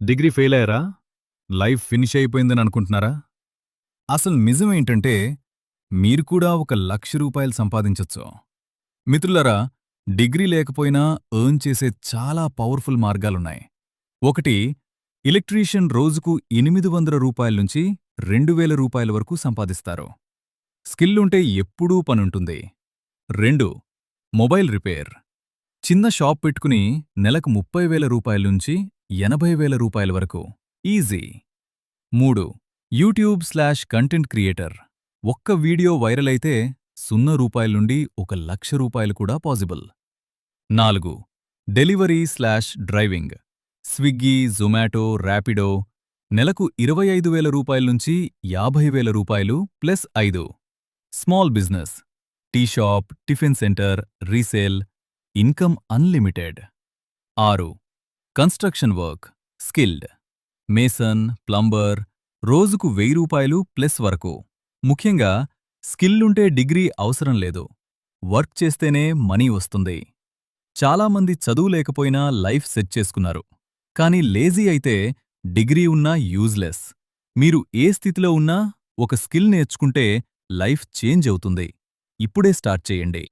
Degree fail అయ్యారా? Life finish అయిపోయిందని అనుకుంటున్నారా? అసలు నిజమేంటంటే, మీరు కూడా ఒక రూ. 1,00,000 సంపాదించొచ్చు. మిత్రులారా, డిగ్రీ లేకపోయినా ఎర్న్ చేసే చాలా పవర్ఫుల్ మార్గాలున్నాయి. ఒకటి, ఎలక్ట్రీషియన్ రోజుకు రూ. 800 నుంచి రూ. 2,000 వరకు సంపాదిస్తారు. స్కిల్లుంటే ఎప్పుడూ పనుంటుంది. 2, మొబైల్ రిపేర్. చిన్న షాప్ పెట్టుకుని నెలకు రూ. 30,000 నుంచి రూ. 80,000 వరకు ఈజీ. 3, YouTube content creator. ఒక్క వీడియో వైరల్ అయితే రూ. 0 నుండి రూ. 1,00,000 కూడా పాజిబుల్. 4, డెలివరీ/డ్రైవింగ్. స్విగ్గీ, జొమాటో, ర్యాపిడో. నెలకు రూ. 25,000 నుంచి రూ. 50,000 plus 5, small business. Tea shop, tiffin centre, resale. Income unlimited. 6, construction work. Skilled. Mason, plumber. రోజుకు రూ. 1,000 ప్లస్ వరకు. ముఖ్యంగా స్కిల్లుంటే డిగ్రీ అవసరం లేదు. వర్క్ చేస్తేనే మనీ వస్తుంది. చాలామంది చదువు లేకపోయినా లైఫ్ సెట్ చేసుకున్నారు. కానీ లేజీ అయితే డిగ్రీ ఉన్నా యూజ్లెస్. మీరు ఏ స్థితిలో ఉన్నా ఒక స్కిల్ నేర్చుకుంటే లైఫ్ చేంజ్ అవుతుంది. ఇప్పుడే స్టార్ట్ చేయండి.